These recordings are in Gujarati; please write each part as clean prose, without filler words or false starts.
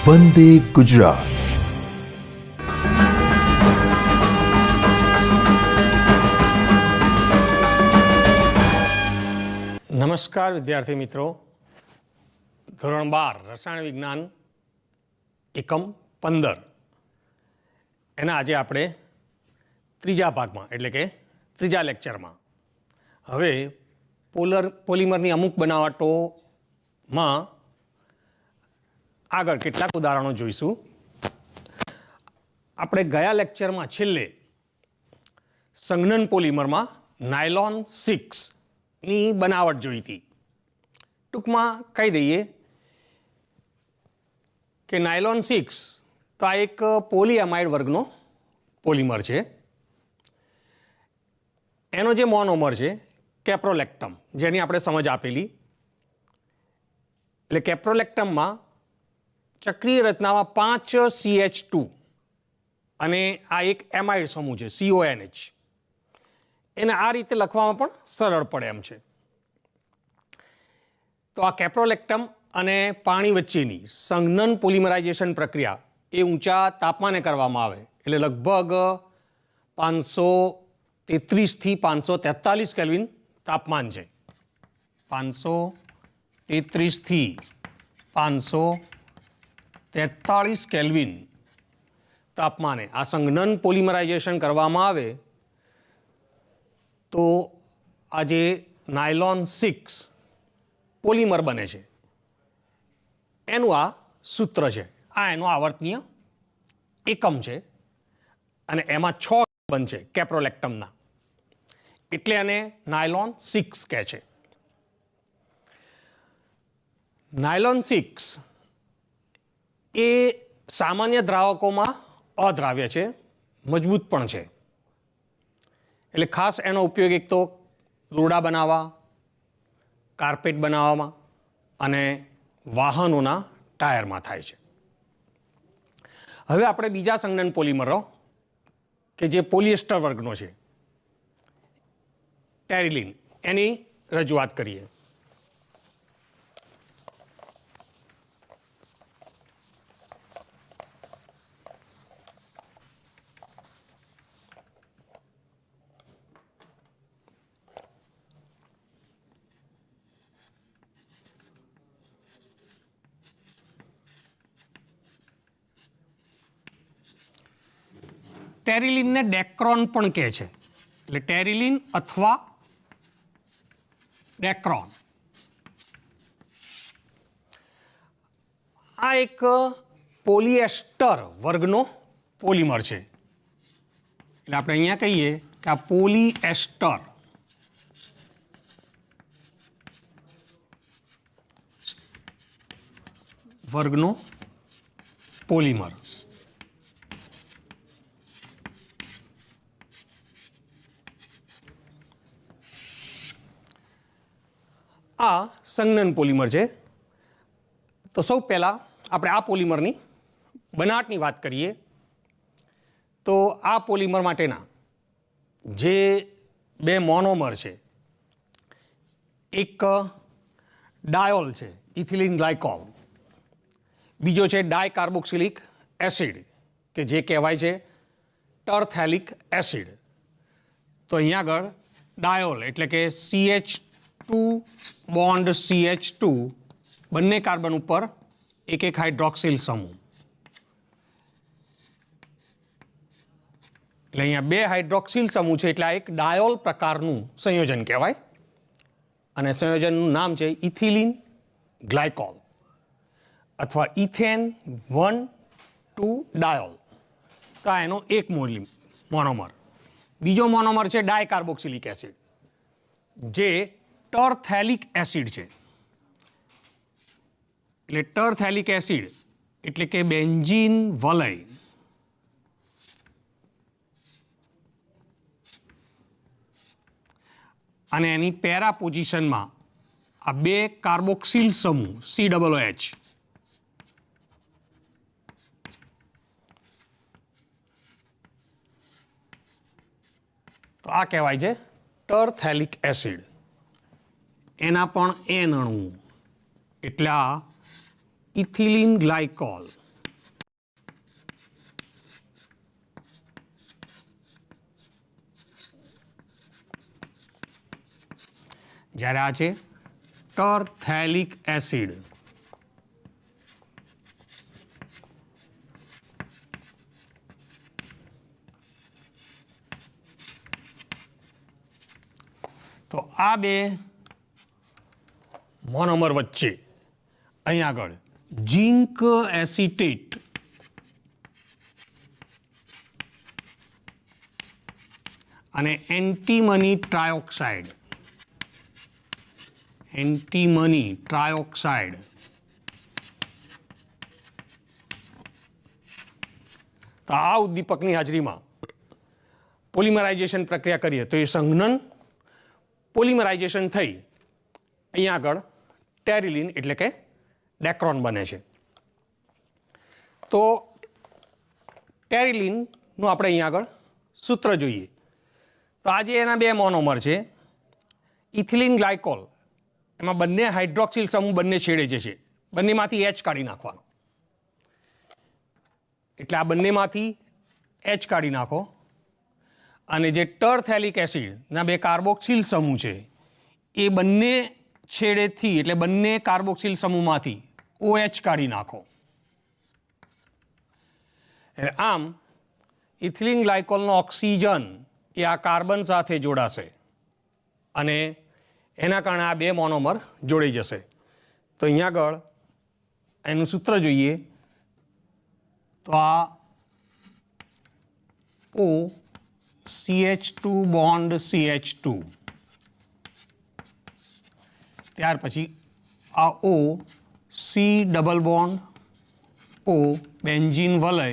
વંદે ગુજરાત। નમસ્કાર વિદ્યાર્થી મિત્રો, ધોરણ 12 રસાયણ વિજ્ઞાન એકમ 15 એના આજે આપણે ત્રીજા ભાગમાં એટલે કે ત્રીજા લેક્ચરમાં હવે પોલિમરની અમુક બનાવટોમાં આગળ કેટલાક ઉદાહરણો જોઈશું। આપણે ગયા લેક્ચરમાં છેલ્લે સંઘનન પોલિમરમાં નાયલોન 6 ની બનાવટ જોઈ હતી। ટૂંકમાં કહી દઈએ કે નાયલોન 6 તો આ એક પોલીએમાઇડ વર્ગનો પોલિમર છે। એનો જે મોનોમર છે કેપ્રોલેક્ટમ, જેની આપણે સમજ આપેલી, એટલે કેપ્રોલેક્ટમમાં ચક્રીય રચનામાં 5 CH2 અને આ એક એમાઇડ સમૂહ છે CONH, એને આ રીતે લખવામાં પણ સરળ પડે એમ છે। તો આ કેપ્રોલેક્ટમ અને પાણી વચ્ચેની સંઘનન પોલિમરાઇઝેશન પ્રક્રિયા એ ઊંચા તાપમાને કરવામાં આવે, એટલે લગભગ 533 થી 543 કેલ્વિન તાપમાન છે। 533 થી 543 કેલ્વિન તાપમાને આ સંઘનન પોલિમરાઇઝેશન કરવામાં આવે તો આ જે નાયલોન 6 પોલિમર બને છે એનું આ સૂત્ર છે, આ એનો આવર્તનીય એકમ છે અને એમાં 6 કાર્બન છે કેપ્રોલેક્ટમના, એટલે એને નાયલોન 6 કહે છે। નાયલોન 6 એ સામાન્ય દ્રાવકોમાં અદ્રાવ્ય છે, મજબૂત પણ છે, એટલે ખાસ એનો ઉપયોગ એક તો દોરડા બનાવવા, કાર્પેટ બનાવવામાં અને વાહનોના ટાયરમાં થાય છે। હવે આપણે બીજા સંઘનન પોલિમરો કે જે પોલિએસ્ટર વર્ગનો છે ટેરિલિન, એની રજૂઆત કરીએ। ટેરિલિનને ડેક્રોન પણ કહે છે, એટલે ટેરિલિન અથવા ડેક્રોન। આ એક પોલિએસ્ટર વર્ગનો પોલિમર છે, એટલે આપણે અહીંયા કહીએ કે આ પોલિએસ્ટર વર્ગનો પોલિમર। આ સંઘનન પોલિમર છે। તો સૌ પહેલાં આપણે આ પોલિમરની બનાવટની વાત કરીએ તો આ પોલિમર માટેના જે બે મોનોમર છે, એક ડાયોલ છે ઇથિલિન ગ્લાયકોલ, બીજો છે ડાયકાર્બોક્સિલિક એસિડ કે જે કહેવાય છે ટરથેલિક એસિડ। તો અહીંયા આગળ ડાયોલ એટલે કે CH2 બોન્ડ CH2 બંને કાર્બન ઉપર એક એક હાઇડ્રોક્સિલ સમૂહ, એટલે અહીંયા બે હાઇડ્રોક્સિલ સમૂહ છે, એટલે આ એક ડાયોલ પ્રકારનું સંયોજન કહેવાય અને સંયોજનનું નામ છે ઇથિલિન ગ્લાયકોલ અથવા ઇથેન 1,2 ડાયોલ। તો આ એનો એક મોનોમર। બીજો મોનોમર છે ડાયકાર્બોક્સિલિક એસિડ, જે ટરથેલિક એસિડ છે, એટલે ટરથેલિક એસિડ એટલે કે બેન્ઝીન વલય, અને એની પેરા પોઝિશનમાં આ બે કાર્બોક્સિલ સમૂહ COOH, તો આ કહેવાય છે ટરથેલિક એસિડ। એના પણ એન અણુ, એટલે આ ઇથિલિન ગ્લાયકોલ જ્યારે આ છે ટરથેલિક એસિડ. તો આ બે મોનોમર વચ્ચે અહીં આગળ ઝિંક એસિટેટ અને એન્ટીમની ટ્રાયોક્સાઇડ તો આ ઉદ્દીપકની હાજરીમાં પોલિમરાઇઝેશન પ્રક્રિયા કરીએ તો એ સંઘનન પોલિમરાઇઝેશન થઈ અહીંયા આગળ ટેરિલિન એટલે કે ડેક્રોન બને છે. તો ટેરિલિનનું આપણે અહીંયા આગળ સૂત્ર જોઈએ તો આજે એના બે મોનોમર છે. ઇથિલિન ગ્લાયકોલ એમાં બંને હાઇડ્રોક્સિલ સમૂહ બંને છેડે જે છે બંનેમાંથી એચ કાઢી નાખવાનો. એટલે આ બંનેમાંથી એચ કાઢી નાખો અને જે ટરથેલિક એસિડના બે કાર્બોક્સિલ સમૂહ છે એ બંને છેડેથી એટલે બંને કાર્બોક્સિલ સમૂહમાંથી OH કાઢી નાખો. એટલે આમ ઇથિલિન ગ્લાયકોલનો ઓક્સિજન એ આ કાર્બન સાથે જોડાશે અને એના કારણે આ બે મોનોમર જોડાઈ જશે. તો અહીંયા આગળ એનું સૂત્ર જોઈએ તો આ O CH2 બોન્ડ CH2 ત્યાર પછી આ O C double bond O benzene વલય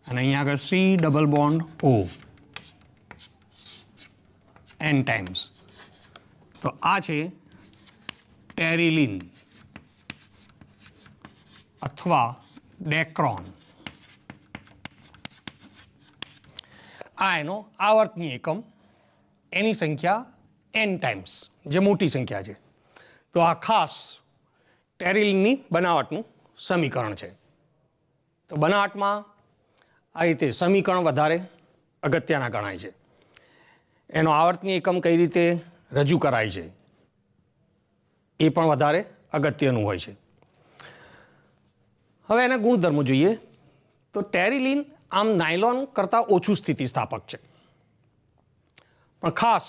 અને અહીંયા આગળ C double bond O N times. તો આ છે ટેરિલિન અથવા ડેક્રોન. આ એનો આવર્તની એકમ, એની સંખ્યા N ટાઈમ્સ જે મોટી સંખ્યા છે. તો આ ખાસ ટેરિલિનની બનાવટનું સમીકરણ છે. તો બનાવટમાં આ રીતે સમીકરણ વધારે અગત્યના ગણાય છે. એનો આવર્તની એકમ કઈ રીતે રજૂ કરાય છે એ પણ વધારે અગત્યનું હોય છે. હવે એના ગુણધર્મો જોઈએ તો ટેરિલિન આમ નાયલોન કરતાં ઓછું સ્થિતિસ્થાપક છે પણ ખાસ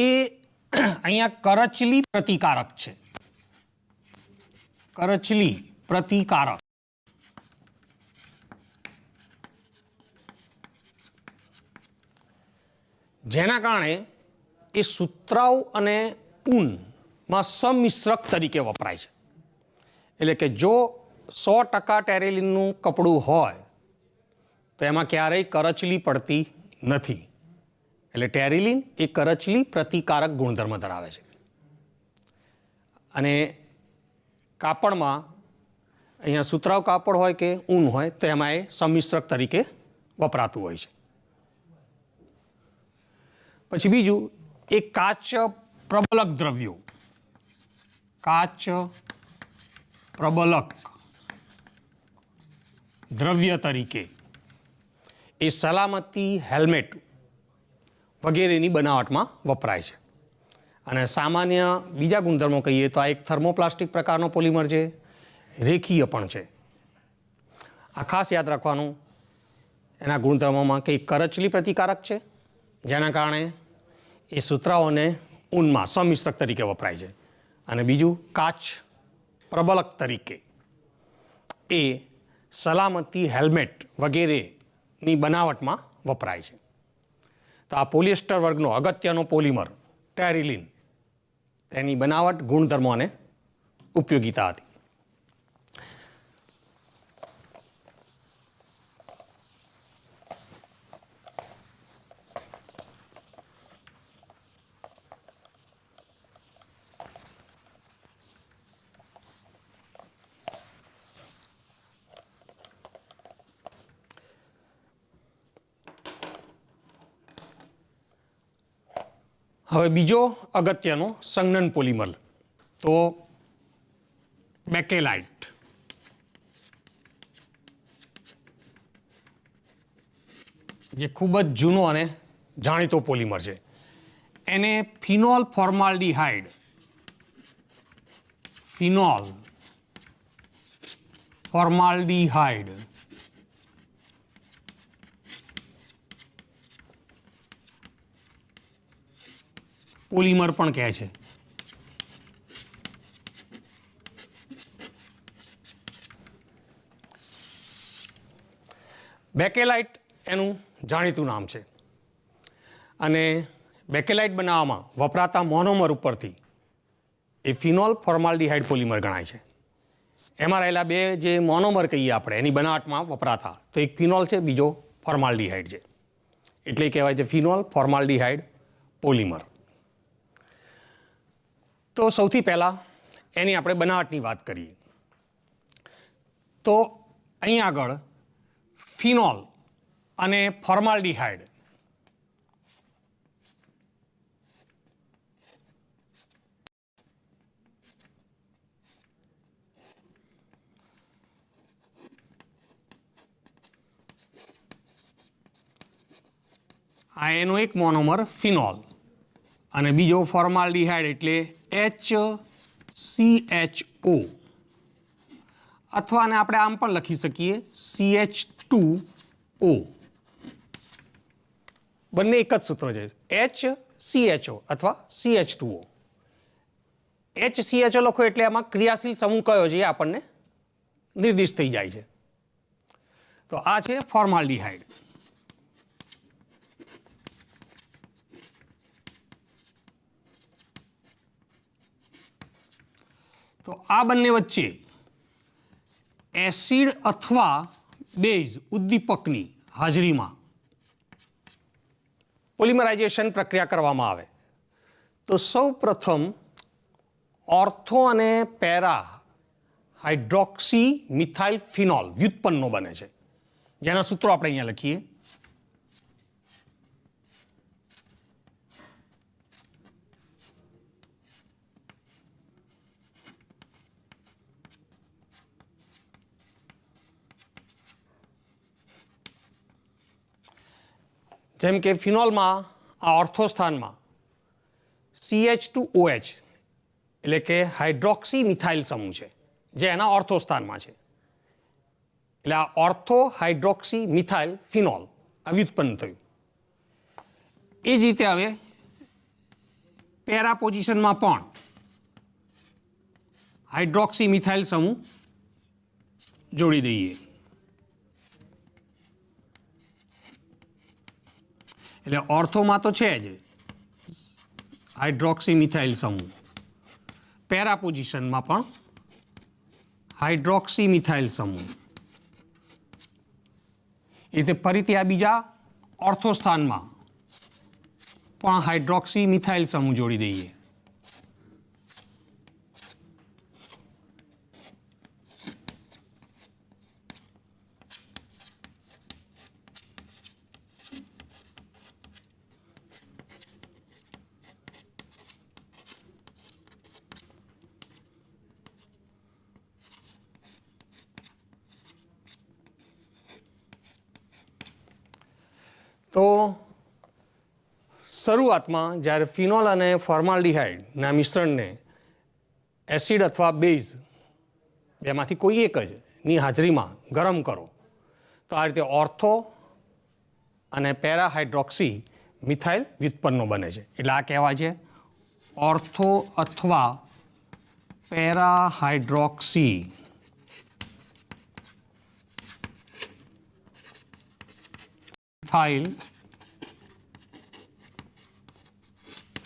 એ અહીંયા કરચલી પ્રતિકારક છે. કરચલી પ્રતિકારક જેના કારણે એ સુતરાઉ અને ઊનમાં સમિશ્રક તરીકે વપરાય છે. એટલે કે જો 100% ટેરિલિનનું કપડું હોય તો એમાં ક્યારેય કરચલી પડતી નથી. એટલે ટેરિલિન એ કરચલી પ્રતિકારક ગુણધર્મ ધરાવે છે. અને કાપડમાં અહીંયા સુતરાઉ કાપડ હોય કે ઊન હોય તો એમાં એ સમિશ્રક તરીકે વપરાતું હોય છે. પછી બીજું એક કાચ પ્રબલક દ્રવ્યો, કાચ પ્રબલક દ્રવ્ય તરીકે એ સલામતી હેલ્મેટ વગેરેની બનાવટમાં વપરાય છે. અને સામાન્ય બીજા ગુણધર્મો કહીએ તો આ એક થર્મોપ્લાસ્ટિક પ્રકારનો પોલિમર છે, રેખીય પણ છે. આ ખાસ યાદ રાખવાનું એના ગુણધર્મોમાં કે કરચલી પ્રતિકારક છે જેના કારણે એ સુતરાઓને ઊનમાં સમિશ્રક તરીકે વપરાય છે. અને બીજું કાચ પ્રબલક તરીકે એ સલામતી હેલ્મેટ વગેરેની બનાવટમાં વપરાય છે. તો આ પોલિએસ્ટર વર્ગનો અગત્યનો પોલિમર ટેરિલિન તેની બનાવટ, ગુણધર્મો અને ઉપયોગિતા હતી. હવે બીજો અગત્યનો સંઘનન પોલિમર તો બેકેલાઇટ. જે ખૂબ જ જૂનો અને જાણીતો પોલિમર છે, એને ફિનોલ ફોર્માલ્ડિહાઇડ પોલિમર પણ કહે છે. બેકેલાઇટ એનું જાણીતું નામ છે અને બેકેલાઇટ બનાવવામાં વપરાતા મોનોમર ઉપરથી એ ફિનોલ ફોર્માલ્ડિહાઇડ પોલિમર ગણાય છે. એમાં રહેલા બે જે મોનોમર કહીએ આપણે એની બનાવટમાં વપરાતા, તો એક ફિનોલ છે, બીજો ફોર્માલ્ડિહાઇડ છે, એટલે કહેવાય છે ફિનોલ ફોર્માલ્ડિહાઇડ પોલિમર. તો સૌથી પહેલાં એની આપણે બનાવટની વાત કરીએ તો અહીં આગળ ફિનોલ અને ફોર્માલ્ડિહાઇડ આ એનો એક મોનોમર ફિનોલ અને બીજો ફોર્માલ્ડિહાઇડ એટલે HCHO, અથવા આને આપણે આમ પણ લખી શકીએ CH2O. બંને એક જ સૂત્ર છે, HCHO અથવા CH2O. HCHO લખો એટલે આમાં ક્રિયાશીલ સમૂહ કયો છે એ આપણને નિર્દિષ્ટ થઈ જાય છે. તો આ છે ફોર્માલ્ડિહાઇડ. તો આ બંને વચ્ચે એસિડ અથવા બેઝ ઉદ્દીપકની હાજરીમાં પોલિમરાઇઝેશન પ્રક્રિયા કરવામાં આવે તો સૌ પ્રથમ ઓર્થો અને પેરા હાઇડ્રોક્સી મિથાઇલ ફિનોલ વ્યુત્પન્નો બને છે, જેના સૂત્રો આપણે અહીંયા લખીએ. જેમ કે ફિનોલમાં આ ઓર્થો સ્થાનમાં CH2OH એટલે કે હાઇડ્રોક્સી મિથાઇલ સમૂહ છે, જે એના ઓર્થો સ્થાનમાં છે, એટલે આ ઓર્થો હાઇડ્રોક્સી મિથાઇલ ફિનોલ આ વ્યુત્પન્ન થયું. એ જ રીતે હવે પેરા પોઝિશનમાં પણ હાઇડ્રોક્સી મિથાઇલ સમૂહ જોડી દઈએ એટલે ઓર્થોમાં તો છે જ હાઇડ્રોક્સી મિથાઇલ સમૂહ, પેરા પોઝિશનમાં પણ હાઇડ્રોક્સી મિથાઇલ સમૂહ. એ રીતે ફરીથી આ બીજા ઓર્થો સ્થાનમાં પણ હાઇડ્રોક્સી મિથાઇલ સમૂહ જોડી દઈએ. તો શરૂઆતમાં જ્યારે ફિનોલ અને ફોર્માલ્ડિહાઇડના મિશ્રણને એસિડ અથવા બેઝ બેમાંથી કોઈ એક જ ની હાજરીમાં ગરમ કરો તો આ રીતે ઓર્થો અને પેરાહાઇડ્રોક્સી મિથાઇલ વ્યુત્પન્નો બને છે. એટલે આ કહેવાય છે ઓર્થો અથવા પેરાહાઇડ્રોક્સી મિથાઇલ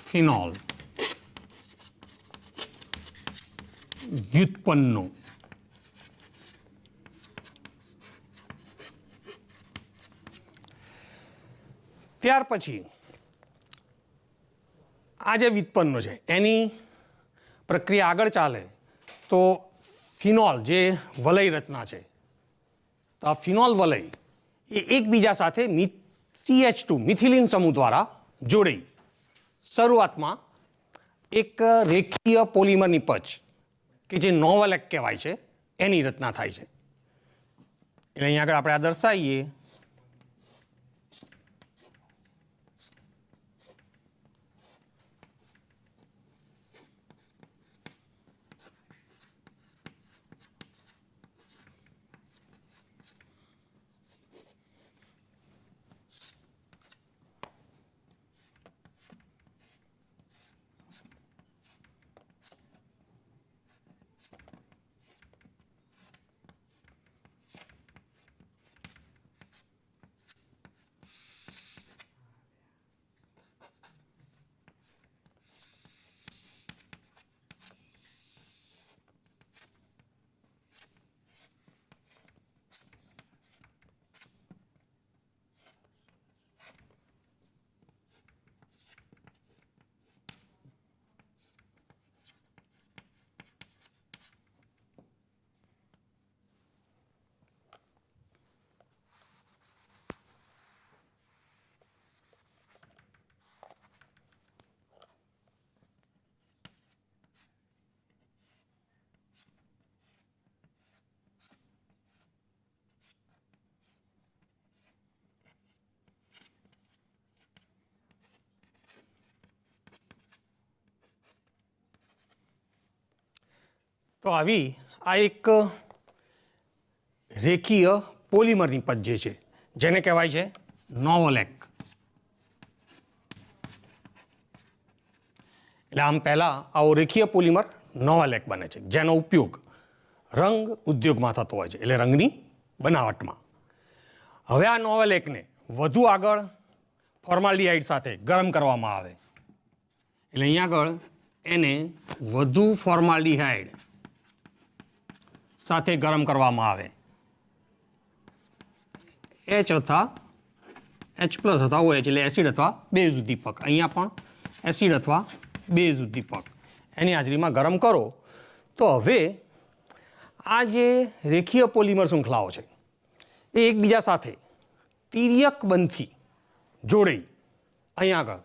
ફિનોલ વ્યુત્પન્નો. ત્યાર પછી આ જે વ્યુત્પન્નો છે એની પ્રક્રિયા આગળ ચાલે તો ફિનોલ જે વલય રચના છે, તો આ ફિનોલ વલય એ એકબીજા સાથે CH2 મિથિલિન સમૂહ દ્વારા જોડાઈ શરૂઆતમાં એક રેખીય પોલિમર નિપજ કે જે નોવલેક કહેવાય છે એની રચના થાય છે. એટલે અહીંયા આગળ આપણે આ દર્શાવીએ તો આવી આ એક રેખીય પોલિમરની પદ જે છે જેને કહેવાય છે નોવોલેક. એટલે આમ પહેલા આવો રેખીય પોલિમર નોવોલેક બને છે જેનો ઉપયોગ રંગ ઉદ્યોગમાં થતો હોય છે, એટલે રંગની બનાવટમાં. હવે આ નોવોલેકને વધુ આગળ ફોર્માલ્ડિહાઇડ સાથે ગરમ કરવામાં આવે, એટલે અહીંયા આગળ એને વધુ ફોર્માલ્ડિહાઇડ સાથે ગરમ કરવામાં આવે. H અથવા H+ અથવા OH એટલે એસિડ અથવા બેઝ ઉદ્દીપક. અહીંયા પણ એસિડ અથવા બેઝ ઉદ્દીપક એની હાજરીમાં ગરમ કરો તો હવે આ જે રેખીય પોલિમર શૃંખલાઓ છે એ એકબીજા સાથે તિર્યક બંધથી જોડાઈ અહીંયા આગળ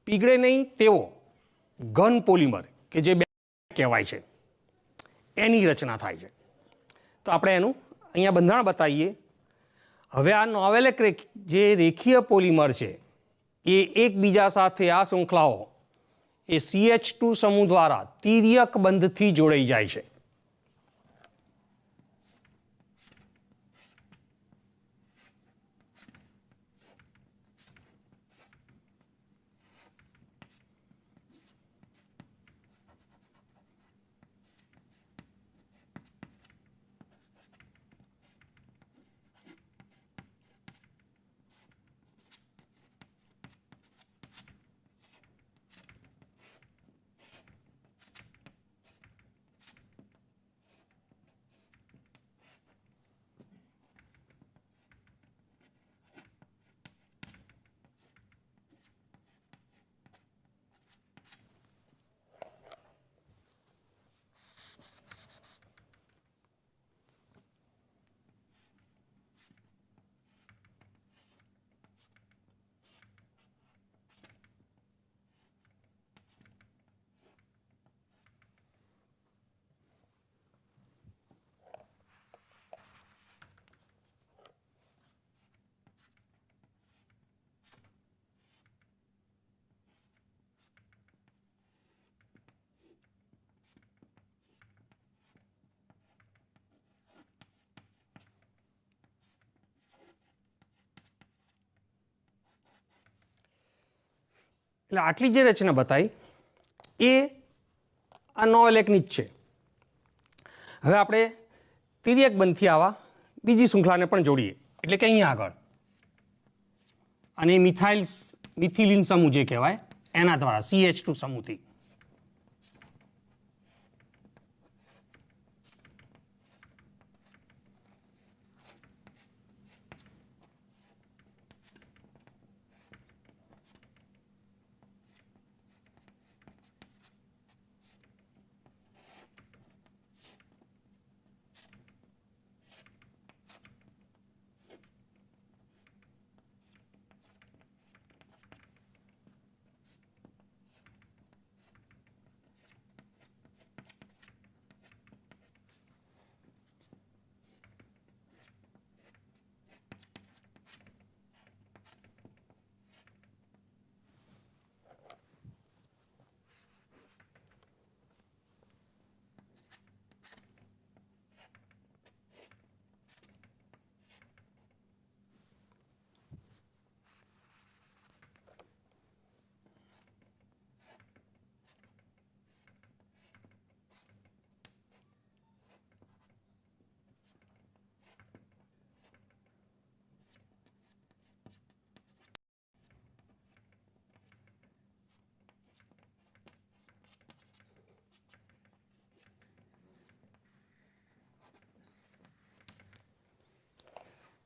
પીગળે નહીં તેવો ઘન પોલિમર કે જે કહેવાય છે એની રચના થાય છે. તો આપણે એનું અહીંયા બંધારણ બતાવીએ. હવે આ નોવેલેક જે રેખીય પોલિમર છે એ એકબીજા સાથે આ શૃંખલાઓ એ CH2 સમૂહ દ્વારા તિર્યક બંધથી જોડાઈ જાય છે. એટલે આટલી જે રચના બતાવી એ આ નોવેલેકની જ છે. હવે આપણે તિર્યક બંધથી આવા બીજી શૃંખલાને પણ જોડીએ, એટલે કે અહીંયા આગળ અને મિથિલિન સમૂહ જે કહેવાય એના દ્વારા CH2 સમૂહથી.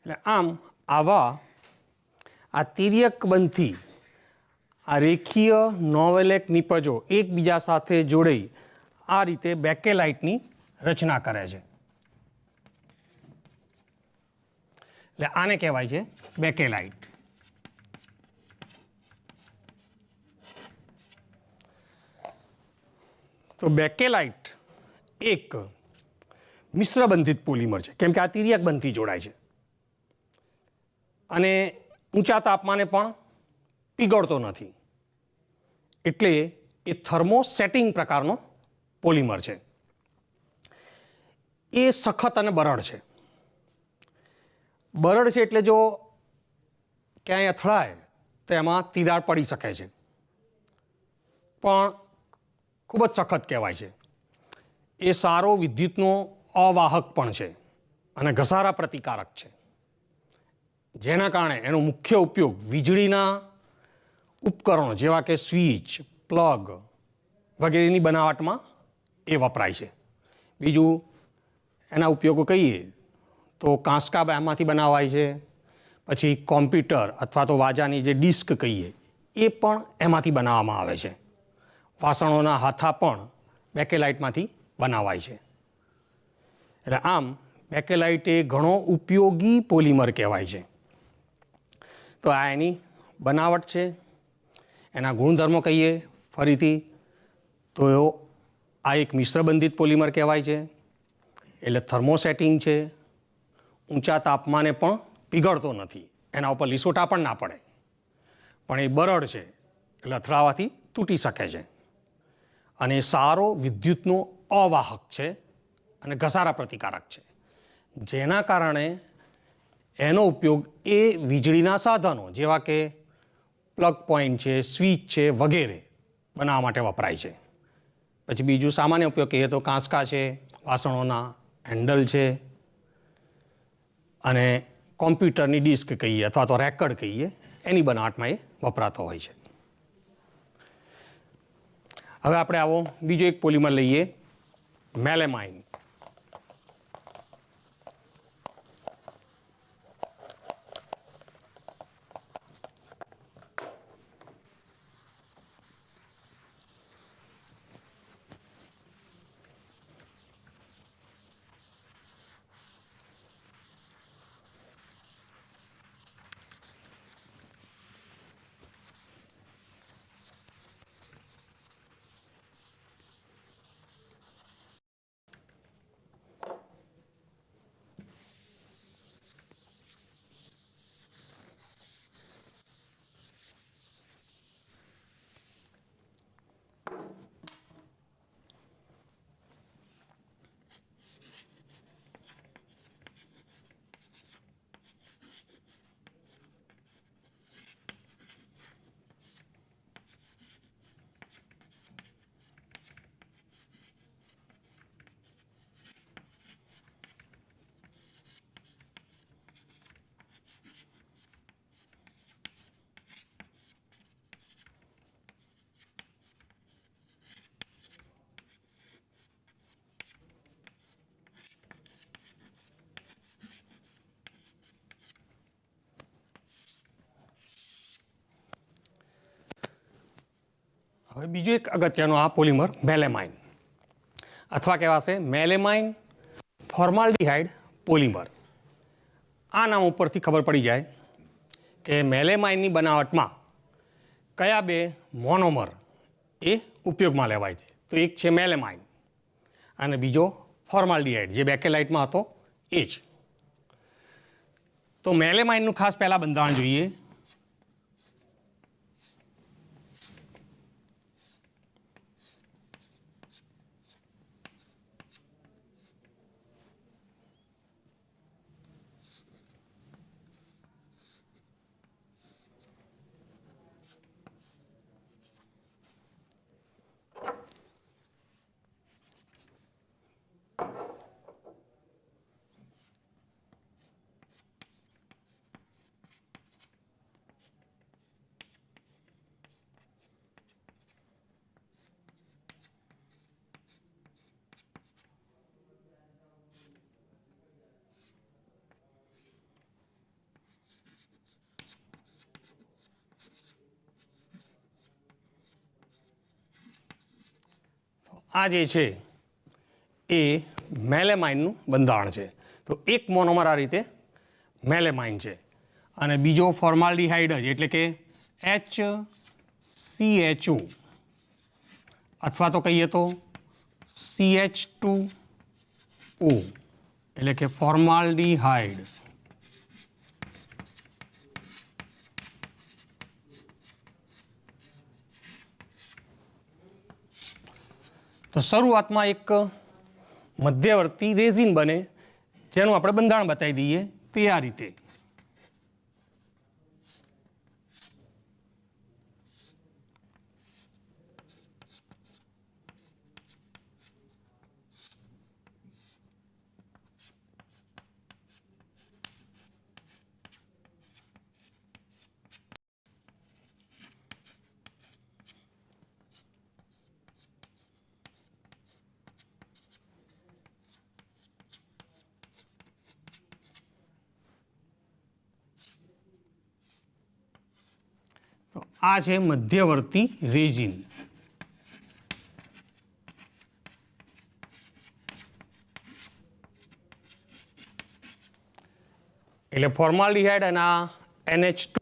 એટલે આમ આવા આ તિર્યક બંધથી આ રેખીય નોવેલેક નિપજો એકબીજા સાથે જોડાઈ આ રીતે બેકેલાઇટની રચના કરે છે. એટલે આને કહેવાય છે બેકેલાઇટ. તો બેકેલાઇટ એક મિશ્ર બંધિત પોલિમર છે, કેમ કે આ તિર્યક બંધથી જોડાય છે અને ઊંચા તાપમાને પણ પીગળતો નથી, એટલે એ થર્મોસેટિંગ પ્રકારનો પોલિમર છે. એ સખત અને બરડ છે. બરડ છે એટલે જો ક્યાંય અથડાય તો એમાં તિરાડ પડી શકે છે, પણ ખૂબ જ સખત કહેવાય છે. એ સારો વિદ્યુતનો અવાહક પણ છે અને ઘસારા પ્રતિકારક છે, જેના કારણે એનો મુખ્ય ઉપયોગ વીજળીના ઉપકરણો જેવા કે સ્વિચ, પ્લગ વગેરેની બનાવટમાં એ વપરાય છે. બીજું એના ઉપયોગો કહીએ તો કાંસકા એમાંથી બનાવાય છે, પછી કોમ્પ્યુટર અથવા તો વાજાની જે ડિસ્ક કહીએ એ પણ એમાંથી બનાવવામાં આવે છે. વાસણોના હાથા પણ બેકેલાઇટમાંથી બનાવાય છે. એટલે આમ બેકેલાઇટ એ ઘણો ઉપયોગી પોલિમર કહેવાય છે. તો આ એની બનાવટ છે. એના ગુણધર્મો કહીએ ફરીથી તો આ એક મિશ્રબંધિત પોલિમર કહેવાય છે. એટલે થર્મોસેટિંગ છે, ઊંચા તાપમાને પણ પીગળતો નથી, એના ઉપર લીસોટા પણ ના પડે, પણ એ બરડ છે એટલે અથડાવાથી તૂટી શકે છે. અને સારો વિદ્યુતનો અવાહક છે અને ઘસારા પ્રતિકારક છે, જેના કારણે એનો ઉપયોગ એ વીજળીના સાધનો જેવા કે પ્લગ પોઈન્ટ છે, સ્વિચ છે વગેરે બનાવવા માટે વપરાય છે. પછી બીજું સામાન્ય ઉપયોગ કહીએ તો કાંસકા છે, વાસણોના હેન્ડલ છે, અને કોમ્પ્યુટરની ડિસ્ક કહીએ અથવા તો રેકર્ડ કહીએ એની બનાવટમાં એ વપરાતો હોય છે. હવે આપણે આવો બીજો એક પોલિમર લઈએ, મેલેમાઇન. હવે બીજું એક અગત્યનું આ પોલિમર મેલેમાઇન અથવા કહેવાશે મેલેમાઇન ફોર્માલ્ડિહાઇડ પોલિમર. આ નામ ઉપરથી ખબર પડી જાય કે મેલેમાઇનની બનાવટમાં કયા બે મોનોમર એ ઉપયોગમાં લેવાય છે. તો એક છે મેલેમાઇન અને બીજો ફોર્માલ્ડિહાઇડ જે બેકેલાઇટમાં હતો એ જ. તો મેલેમાઇનનું ખાસ પહેલાં બંધારણ જોઈએ. આ જે છે એ મેલેમાઇનનું બંધારણ છે. તો એક મોનોમર આ રીતે મેલેમાઇન છે અને બીજો ફોર્માલ્ડિહાઇડ જ એટલે કે HCHO અથવા તો કહીએ તો CH2O એટલે કે ફોર્માલ્ડિહાઇડ. તો શરૂઆતમાં એક મધ્યવર્તી રેઝિન બને, જેનું આપણે બંધારણ બતાવી દઈએ તે આ રીતે. તો આ છે મધ્યવર્તી રેઝિન. એટલે ફોર્માલ્ડિહાઇડ અને આ NH2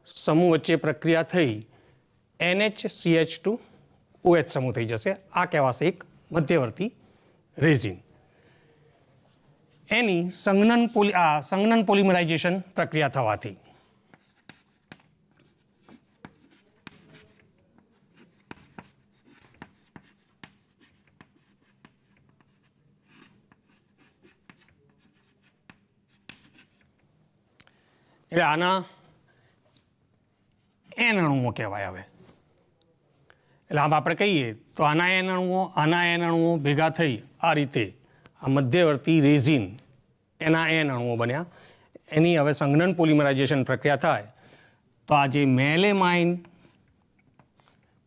સમૂહ વચ્ચે પ્રક્રિયા થઈ NHCH2OH સમૂહ થઈ જશે. આ કહેવાશે એક મધ્યવર્તી રેઝિન. એની સંઘનન પોલિમરાઇઝેશન પ્રક્રિયા થવાથી એટલે આના N અણુઓ કહેવાય. હવે એટલે આમ આપણે કહીએ તો આના N અણુઓ ભેગા થઈ આ રીતે આ મધ્યવર્તી રેઝિન એના N અણુઓ બન્યા. એની હવે સંઘનન પોલિમરાઇઝેશન પ્રક્રિયા થાય તો આ જે મેલેમાઇન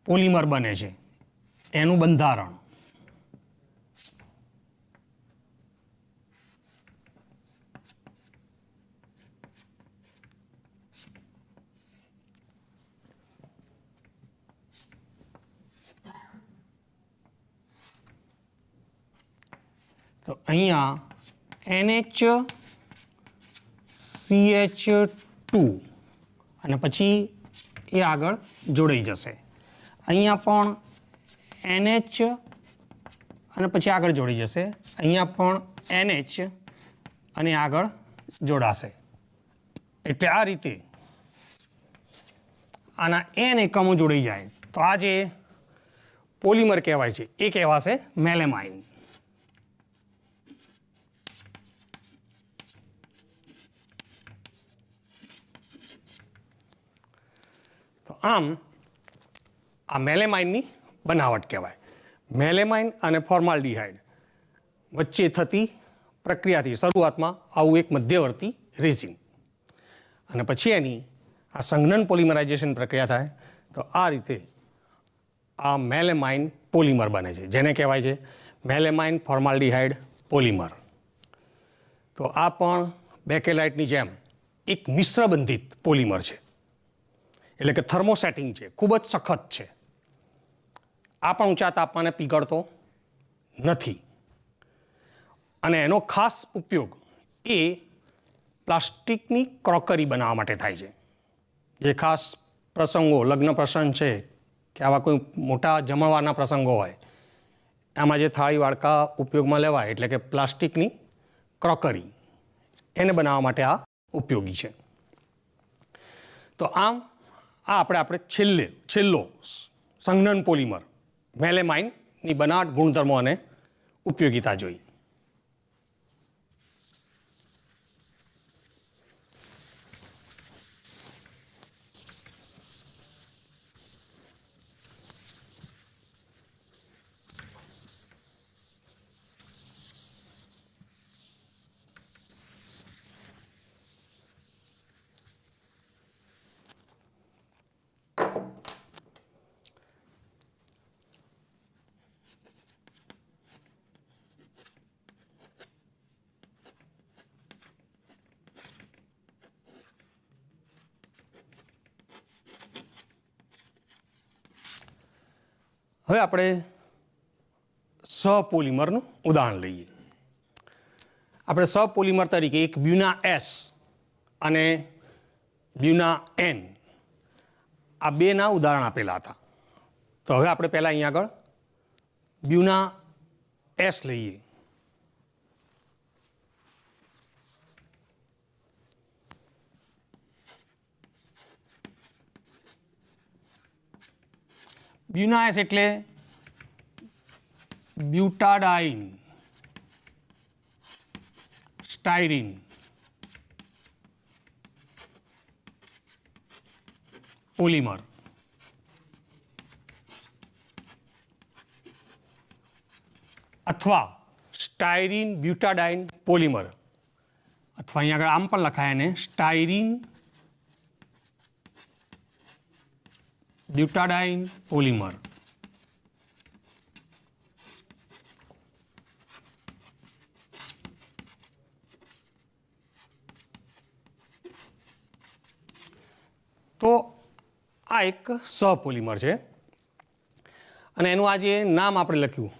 પોલિમર બને છે એનું બંધારણ તો અહીંયા NHCH2 અને પછી એ આગળ જોડાઈ જશે. અહીંયા પણ NH અને પછી આગળ જોડી જશે. અહીંયા પણ NH અને આગળ જોડાશે. એટલે આ રીતે આના N એકમો જોડાઈ જાય તો આ જે પોલિમર કહેવાય છે એ કહેવાશે મેલેમાઇન. આમ આ મેલેમાઇનની બનાવટ કહેવાય. મેલેમાઇન અને ફોર્માલ્ડિહાઇડ વચ્ચે થતી પ્રક્રિયાથી શરૂઆતમાં આવું એક મધ્યવર્તી રેઝિન અને પછી એની આ સંઘનન પોલિમરાઇઝેશન પ્રક્રિયા થાય તો આ રીતે આ મેલેમાઇન પોલિમર બને છે, જેને કહેવાય છે મેલેમાઇન ફોર્માલ્ડિહાઇડ પોલિમર. તો આ પણ બેકેલાઇટની જેમ એક મિશ્રબંધિત પોલિમર છે, એટલે કે થર્મોસેટિંગ છે, ખૂબ જ સખત છે. આ પણ ઊંચા તાપમાને પીગળતો નથી અને એનો ખાસ ઉપયોગ એ પ્લાસ્ટિકની ક્રોકરી બનાવવા માટે થાય છે. જે ખાસ પ્રસંગો, લગ્ન પ્રસંગ છે કે આવા કોઈ મોટા જમણવારના પ્રસંગો હોય આમાં જે થાળી વાડકા ઉપયોગમાં લેવાય, એટલે કે પ્લાસ્ટિકની ક્રોકરી, એને બનાવવા માટે આ ઉપયોગી છે. તો આમ આ આપણે છેલ્લો સંઘનન પોલિમર મેલેમાઇનની બનાવટ, ગુણધર્મો અને ઉપયોગિતા જોઈ. હવે આપણે સહપોલિમરનું ઉદાહરણ લઈએ. આપણે સહપોલિમર તરીકે એક બ્યુના S અને બ્યુના N આ બેના ઉદાહરણ આપેલા હતા. તો હવે આપણે પહેલાં અહીંયા આગળ બ્યુના S લઈએ. બ્યુના S એટલે બ્યુટાડાઇન સ્ટાયરીન પોલિમર અથવા સ્ટાયરીન બ્યુટાડાઇન પોલિમર અથવા અહીંયા આગળ આમ પણ લખાય ને સ્ટાયરીન બ્યુટાડાઇન પોલિમર. તો આ એક સહપોલિમર છે અને એનું આ જે નામ આપણે લખ્યું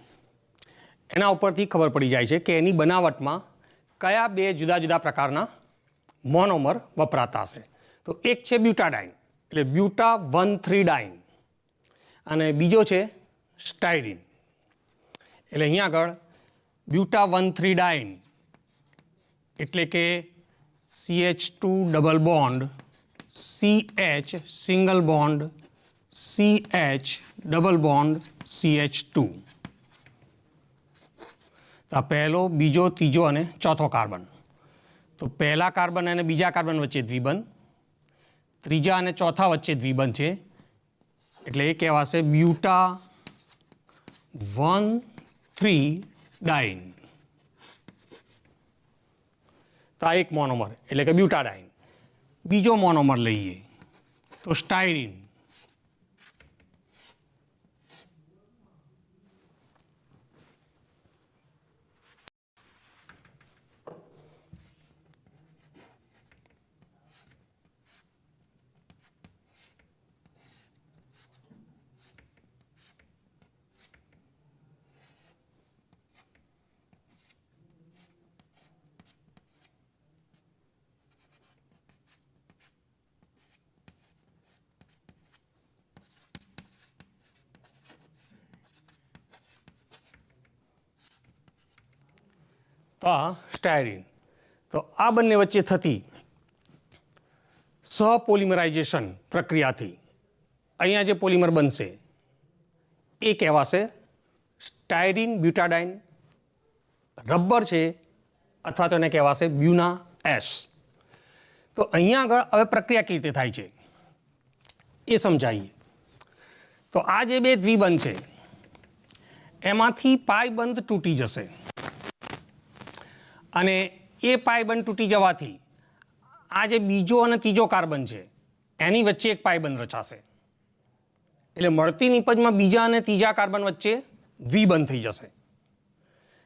એના ઉપરથી ખબર પડી જાય છે કે એની બનાવટમાં કયા બે જુદા જુદા પ્રકારના મોનોમર વપરાતા હશે. તો એક છે બ્યુટાડાઇન એટલે બ્યુટા 1,3-ડાઇન અને બીજો છે સ્ટાયરીન. એટલે અહીંયા આગળ બ્યુટા 1,3-ડાઇન એટલે કે CH2 double bond CH single bond CH double bond CH2. તો આ પહેલો, બીજો, ત્રીજો અને ચોથો કાર્બન. તો પહેલા કાર્બન અને બીજા કાર્બન વચ્ચે દ્વિબંધ, ત્રીજા અને ચોથા વચ્ચે દ્વિબંધ છે એટલે એ કહેવાશે બ્યુટા 1,3-ડાઇન. તો આ એક મોનોમર એટલે કે બ્યુટાડાઇન. બીજો મોનોમર લઈએ તો સ્ટાયરીન. તો આ સ્ટાયરીન. તો આ બંને વચ્ચે થતી સહપોલિમરાઇઝેશન પ્રક્રિયાથી અહીંયા જે પોલિમર બનશે એ કહેવાશે સ્ટાયરીન બ્યુટાડાઇન રબર છે અથવા તો એને કહેવાશે બ્યુના એસ. તો અહીંયા આગળ હવે પ્રક્રિયા કેવી રીતે થાય છે એ સમજાવીએ. તો આ જે બે દ્વિબંધ છે એમાંથી પાઈ બંધ તૂટી જશે અને એ પાઈ બંધ તૂટી જવાથી આ જે બીજો અને ત્રીજો કાર્બન છે એની વચ્ચે એક પાઈ બંધ રચાશે. એટલે મળતી નિપજમાં બીજા અને ત્રીજા કાર્બન વચ્ચે દ્વિબંધ થઈ જશે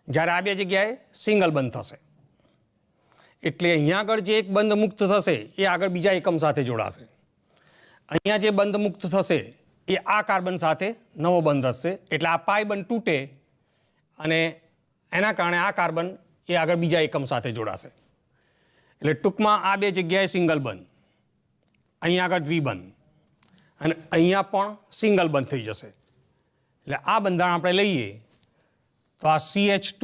જ્યારે આ બે જગ્યાએ સિંગલ બંધ થશે. એટલે અહીંયા આગળ જે એક બંધ મુક્ત થશે એ આગળ બીજા એકમ સાથે જોડાશે. અહીંયા જે બંધ મુક્ત થશે એ આ કાર્બન સાથે નવો બંધ હશે એટલે આ પાઈ બંધ તૂટે અને એના કારણે આ કાર્બન એ આગળ બીજા એકમ સાથે જોડાશે. એટલે ટૂંકમાં આ બે જગ્યાએ સિંગલ બંધ, અહીંયા આગળ દ્વિબંધ અને અહીંયા પણ સિંગલ બંધ થઈ જશે. એટલે આ બંધારણ આપણે લઈએ તો આ CH2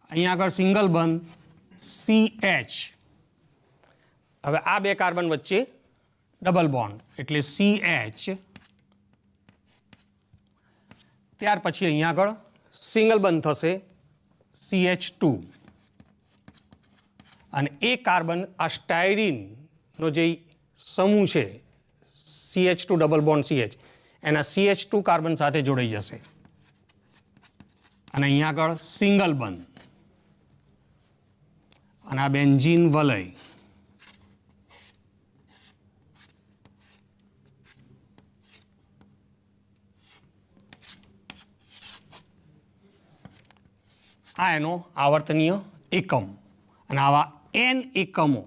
અહીંયા આગળ સિંગલ બંધ CH. હવે આ બે કાર્બન વચ્ચે ડબલ બોન્ડ એટલે CH. ત્યાર પછી અહીંયા આગળ સિંગલ બંધ થશે CH2 અને એ કાર્બન આ સ્ટાયરીનનો જે સમૂહ છે CH2 ડબલ બોન્ડ CH એના CH2 કાર્બન સાથે જોડાઈ જશે અને અહીંયા આગળ સિંગલ બંધ અને આ બેન્ઝીન વલય. આ એનો આવર્તનીય એકમ અને આવા n એકમો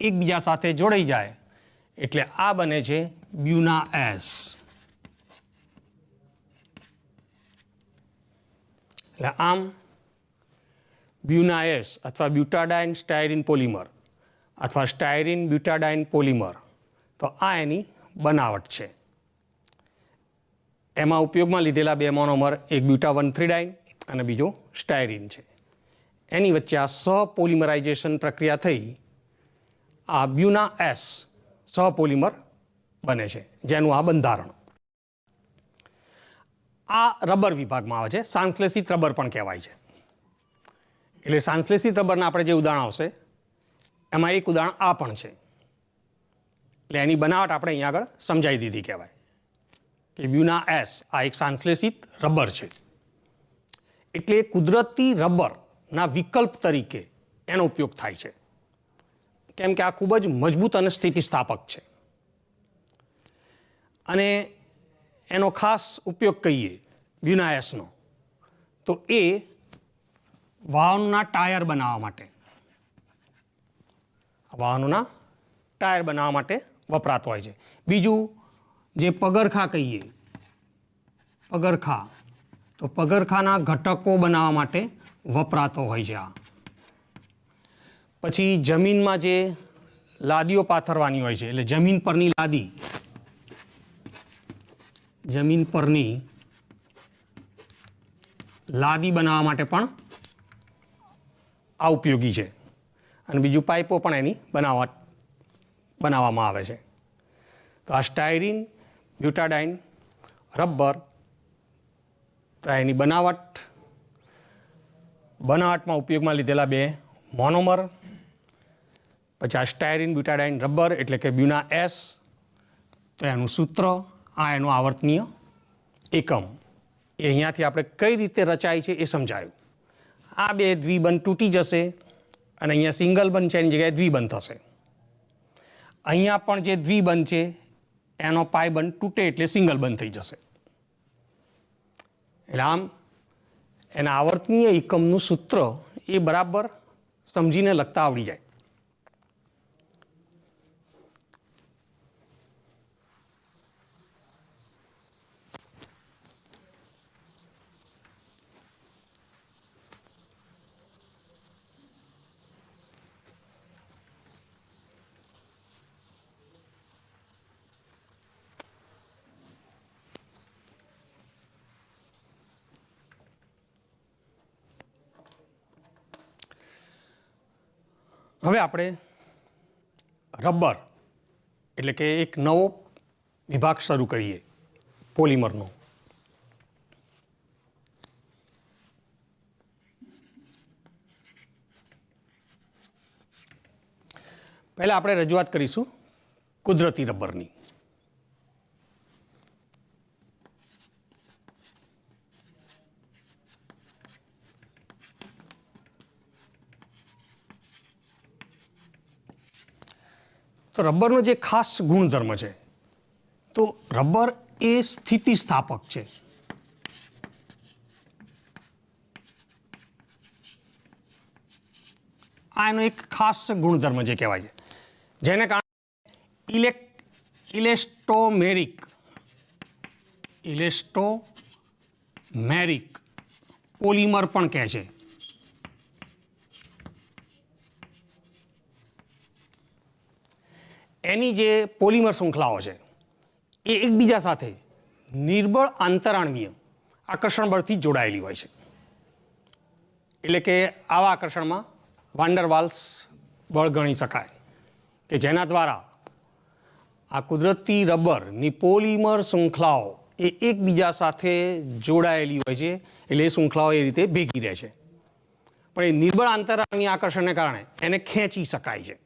એકબીજા સાથે જોડાઈ જાય એટલે આ બને છે બ્યુના એસ. એટલે આમ બ્યુના એસ અથવા બ્યુટાડાઇન સ્ટાયરીન પોલિમર અથવા સ્ટાયરીન બ્યુટાડાઇન પોલિમર તો આ એની બનાવટ છે. એમાં ઉપયોગમાં લીધેલા બે મોનોમર એક બ્યુટા 1,3-ડાઇન અને બીજો સ્ટાયરીન છે. એની વચ્ચે આ સહપોલિમરાઇઝેશન પ્રક્રિયા થઈ આ બ્યુના એસ સહપોલિમર બને છે જેનું આ બંધારણ. આ રબર વિભાગમાં આવે છે, સંશ્લેષિત રબર પણ કહેવાય છે. એટલે સંશ્લેષિત રબરના આપણે જે ઉદાહરણ આવશે એમાં એક ઉદાહરણ આ પણ છે. એટલે એની બનાવટ આપણે અહીંયા આગળ સમજાવી દીધી કહેવાય કે બ્યુના એસ આ એક સંશ્લેષિત રબર છે. એટલે કુદરતી રબરના વિકલ્પ તરીકે એનો ઉપયોગ થાય છે, કેમ કે આ ખૂબ જ મજબૂત અને સ્થિતિસ્થાપક છે. અને એનો ખાસ ઉપયોગ કહીએ બ્યુના એસનો તો એ વાહનોના ટાયર બનાવવા માટે, વાહનોના ટાયર બનાવવા માટે વપરાતો હોય છે. બીજું જે પગરખાં કહીએ, પગરખાં, તો પગરખાંના ઘટકો બનાવવા માટે વપરાતો હોય છે આ. પછી જમીનમાં જે લાદીઓ પાથરવાની હોય છે, એટલે જમીન પરની લાદી, જમીન પરની લાદી બનાવવા માટે પણ આ ઉપયોગી છે. અને બીજું પાઇપો પણ એની બનાવવામાં આવે છે. તો આ સ્ટાયરીન, બ્યુટાડાઇન, રબર, તો એની બનાવટમાં ઉપયોગમાં લીધેલા બે મોનોમર. પછી આ સ્ટાયરીન, બ્યુટાડાઇન, રબર એટલે કે બ્યુના એસ, તો એનું સૂત્ર, આ એનું આવર્તનીય એકમ. એ અહીંયાથી આપણે કઈ રીતે રચાય છે એ સમજાયું. આ બે દ્વિબંધ તૂટી જશે અને અહીંયા સિંગલ બંધ છે એની જગ્યાએ દ્વિબંધ થશે. અહીંયા પણ જે દ્વિબંધ છે એનો પાય બંધ તૂટે એટલે સિંગલ બંધ થઈ જશે. એટલે આમ એના આવર્તનીય એકમનું સૂત્ર એ બરાબર સમજીને લખતા આવડી જાય. હવે આપણે રબર એટલે કે એક નવો વિભાગ શરૂ કરીએ પોલિમરનો. પહેલા આપણે રજૂઆત કરીશું કુદરતી રબરની. તો રબરનો જે ખાસ ગુણધર્મ છે, તો રબર એ સ્થિતિસ્થાપક છે. આ એનો એક ખાસ ગુણધર્મ જે કહેવાય છે, જેને કારણે ઇલેસ્ટોમેરિક પોલિમર પણ કહે છે. એની જે પોલિમર શૃંખલાઓ છે એ એકબીજા સાથે નિર્બળ આંતરાણવીય આકર્ષણ બળથી જોડાયેલી હોય છે. એટલે કે આવા આકર્ષણમાં વાન્ડરવાલ્સ બળ ગણી શકાય કે જેના દ્વારા આ કુદરતી રબરની પોલિમર શૃંખલાઓ એ એકબીજા સાથે જોડાયેલી હોય છે. એટલે એ શૃંખલાઓ એ રીતે ભેગી રહે છે. પણ એ નિર્બળ આંતરાણવીય આકર્ષણને કારણે એને ખેંચી શકાય છે,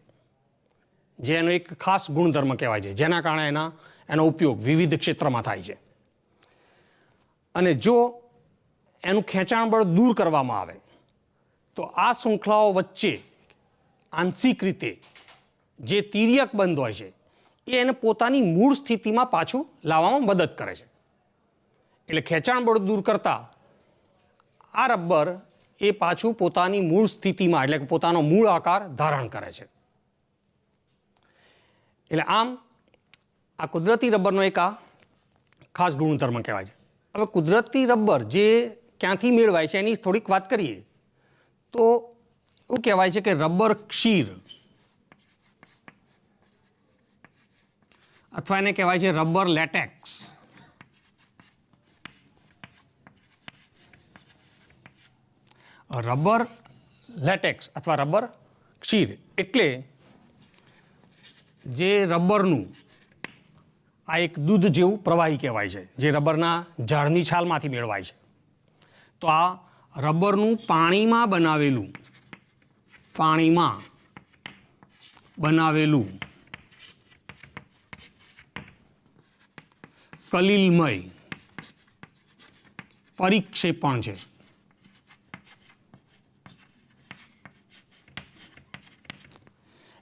જે એનો એક ખાસ ગુણધર્મ કહેવાય છે, જેના કારણે એનો ઉપયોગ વિવિધ ક્ષેત્રમાં થાય છે. અને જો એનું ખેંચાણ બળ દૂર કરવામાં આવે તો આ શૃંખલાઓ વચ્ચે આંશિક રીતે જે તિર્યક બંધ હોય છે એ એને પોતાની મૂળ સ્થિતિમાં પાછું લાવવામાં મદદ કરે છે. એટલે ખેંચાણ બળ દૂર કરતા આ રબર એ પાછું પોતાની મૂળ સ્થિતિમાં એટલે કે પોતાનો મૂળ આકાર ધારણ કરે છે. એટલે આમ આ કુદરતી રબરનો એક આ ખાસ ગુણધર્મ કહેવાય છે. હવે કુદરતી રબર જે ક્યાંથી મેળવાય છે એની થોડીક વાત કરીએ તો એવું કહેવાય છે કે રબર ક્ષીર અથવા એને કહેવાય છે રબર લેટેક્સ. રબર લેટેક્સ અથવા રબર ક્ષીર એટલે જે રબરનું આ એક દૂધ જેવું પ્રવાહી કહેવાય છે, જે રબરના ઝાડની છાલમાંથી મેળવાય છે. તો આ રબરનું પાણીમાં બનાવેલું પાણીમાં બનાવેલું કલિલમય પરિક્ષેપણ છે.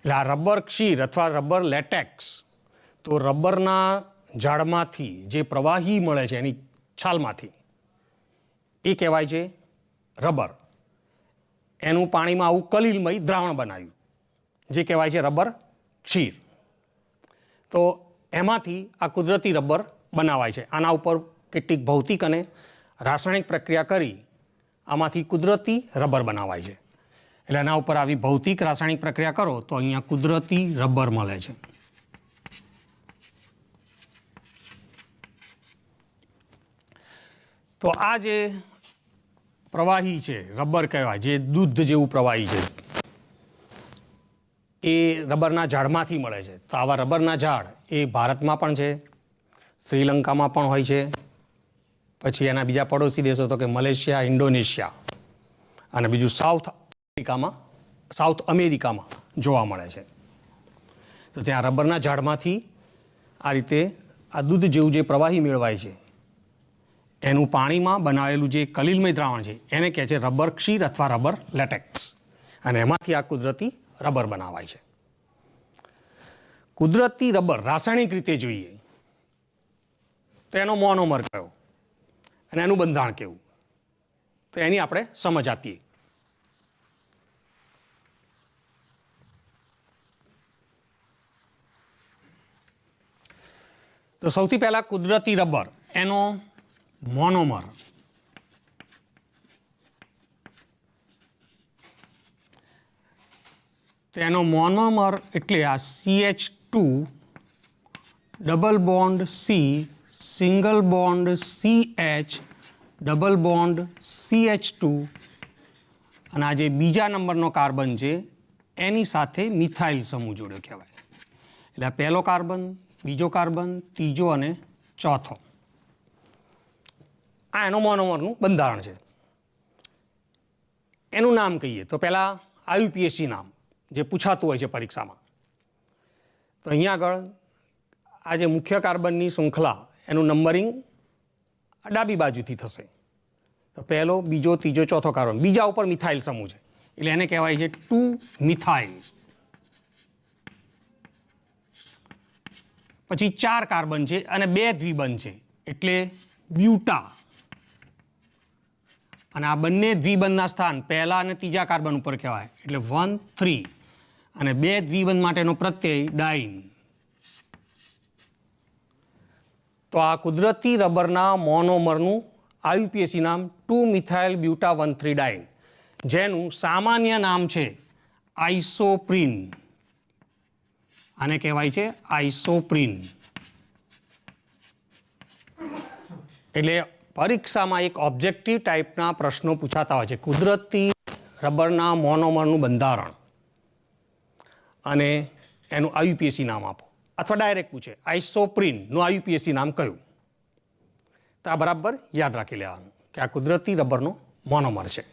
એટલે આ રબર ક્ષીર અથવા રબર લેટેક્સ, તો રબરના ઝાડમાંથી જે પ્રવાહી મળે છે એની છાલમાંથી, એ કહેવાય છે રબર. એનું પાણીમાં આવું કલિલમય દ્રાવણ બનાવ્યું જે કહેવાય છે રબર ક્ષીર. તો એમાંથી આ કુદરતી રબર બનાવાય છે. આના ઉપર કેટલીક ભૌતિક અને રાસાયણિક પ્રક્રિયા કરી આમાંથી કુદરતી રબર બનાવાય છે. એટલે એના ઉપર આવી ભૌતિક રાસાયણિક પ્રક્રિયા કરો તો અહીંયા કુદરતી રબર મળે છે. તો આ જે પ્રવાહી છે રબર કહેવાય, જે દૂધ જેવું પ્રવાહી છે, એ રબરના ઝાડમાંથી મળે છે. તો આવા રબરના ઝાડ એ ભારતમાં પણ છે, શ્રીલંકામાં પણ હોય છે, પછી એના બીજા પડોશી દેશો તો કે મલેશિયા, ઇન્ડોનેશિયા અને બીજું સાઉથ અમેરિકામાં જોવા મળે છે. તો ત્યાં રબરના ઝાડમાંથી આ રીતે આ દૂધ જેવું જે પ્રવાહી મેળવાય છે એનું પાણીમાં બનાવેલું જે કલિલમય દ્રાવણ છે એને કહે છે રબર ક્ષીર અથવા રબર લેટેક્સ. અને એમાંથી આ કુદરતી રબર બનાવાય છે. કુદરતી રબર રાસાયણિક રીતે જોઈએ તો એનો મોનોમર કયો અને એનું બંધારણ કેવું, તો એની આપણે સમજ આપીએ. તો સૌથી પહેલા કુદરતી રબર એનો મોનોમર. તો એનો મોનોમર એટલે આ CH2 double bond C single bond CH double bond CH2 અને આ જે બીજા નંબરનો કાર્બન છે એની સાથે મિથાઇલ સમૂહ જોડ્યો કહેવાય. એટલે આ પહેલો કાર્બન, બીજો કાર્બન, ત્રીજો અને ચોથો, આ એનો મોનોમરનું બંધારણ છે. એનું નામ કહીએ તો પહેલાં IUPAC નામ જે પૂછાતું હોય છે પરીક્ષામાં. તો અહીંયા આગળ આ જે મુખ્ય કાર્બનની શૃંખલા એનું નંબરિંગ ડાબી બાજુથી થશે. તો પહેલો, બીજો, ત્રીજો, ચોથો કાર્બન, બીજા ઉપર મિથાઇલ સમૂહ છે એટલે એને કહેવાય છે 2 મિથાઇલ. પછી 4 કાર્બન છે અને 2 દ્વિબંધ છે એટલે બ્યુટા. અને આ બંને દ્વિબંધના સ્થાન પહેલા અને ત્રીજા કાર્બન ઉપર કહેવાય એટલે 1 3 અને 2 દ્વિબંધ માટેનો પ્રત્યય ડાઇન. તો આ કુદરતી રબરના મોનોમરનું IUPAC નામ 2 મિથાઇલ બ્યુટા 1 3 ડાઇન, જેનું સામાન્ય નામ છે આઇસોપ્રીન. આને કહેવાય છે આઇસોપ્રીન. એટલે પરીક્ષામાં એક ઓબ્જેક્ટિવ ટાઈપના પ્રશ્નો પૂછાતા હોય છે. કુદરતી રબરના મોનોમરનું બંધારણ અને એનું IUPAC નામ આપો, અથવા ડાયરેક્ટ પૂછે આઇસોપ્રીનનું IUPAC નામ કયું. તો આ બરાબર યાદ રાખી લેવાનું કે આ કુદરતી રબરનો મોનોમર છે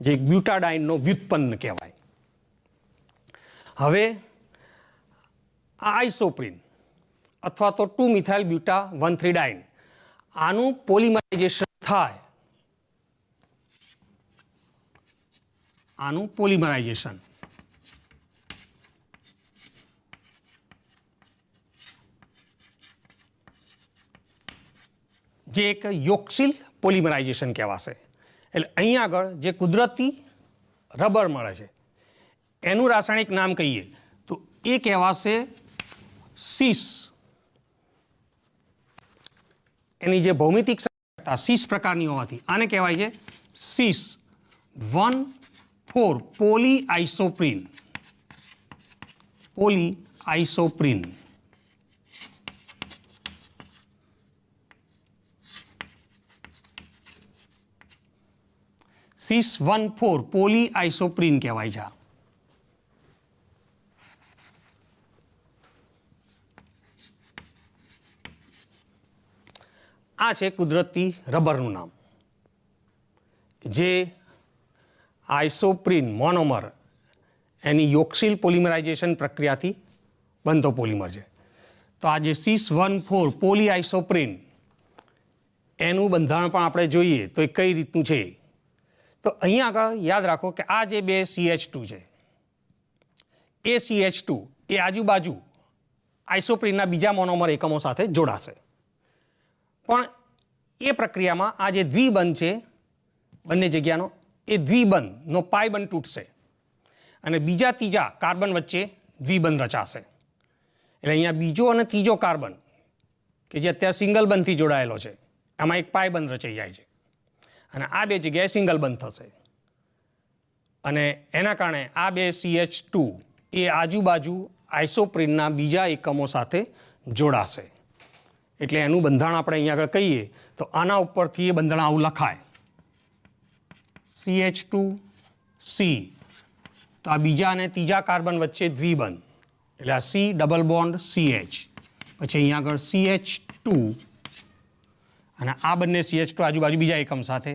જે બ્યુટાડાઇનનો વ્યુત્પન્ન કહેવાય. હવે આ આઇસોપ્રીન અથવા તો 2 મિથાઇલ બ્યુટા 1 3 ડાઇન, આનું પોલિમરાઇઝેશન થાય, આનું પોલિમરાઇઝેશન જે એક યોક્સિલ પોલિમરાઇઝેશન કહેવાશે. એટલે અહીંયા આગળ જે કુદરતી રબર મળે છે એનું રાસાયણિક નામ કહીએ તો એ કહેવાશે સીસ. એની જે ભૌમિતિક સંરચના સીસ પ્રકારની હોવાથી આને કહેવાય છે સીસ 1,4 પોલીઆઇસોપ્રીન. પોલીઆઇસોપ્રીન. સીસ 1,4 પોલીઆઇસોપ્રીન કહેવાય છે. આ છે કુદરતી રબરનું નામ જે આઇસોપ્રીન મોનોમર એની યોક્સિલ પોલિમરાઇઝેશન પ્રક્રિયાથી બનતો પોલિમર છે. તો આ જે CIS-1,4 પોલીઆઇસોપ્રીન એનું બંધારણ પણ આપણે જોઈએ તો એ કઈ રીતનું છે. તો અહીંયા આગળ યાદ રાખો કે આ જે બે CH2 છે એ CH2 એ આજુબાજુ આઇસોપ્રીનના બીજા મોનોમર એકમો સાથે જોડાશે, પણ એ પ્રક્રિયામાં આ જે દ્વિબંધ છે બંને જગ્યાનો એ દ્વિબંધનો પાઈ બંધ તૂટશે અને બીજા ત્રીજા કાર્બન વચ્ચે દ્વિબંધ રચાશે. એટલે અહીંયા બીજો અને ત્રીજો કાર્બન કે જે અત્યારે સિંગલ બંધથી જોડાયેલો છે આમાં એક પાઈ બંધ રચાઈ જાય છે અને આ બે જગ્યાએ સિંગલ બંધ થશે અને એના કારણે આ બે CH2 એ આજુબાજુ આઇસોપ્રીનના બીજા એકમો સાથે જોડાશે. એટલે એનું બંધારણ આપણે અહીંયા આગળ કહીએ તો આના ઉપરથી એ બંધારણ આવું લખાય CH2C. તો આ બીજા અને ત્રીજા કાર્બન વચ્ચે દ્વિબંધ એટલે આ C ડબલ બોન્ડ CH, પછી અહીંયા આગળ CH2 અને આ બંને CH2 આજુબાજુ બીજા એકમ સાથે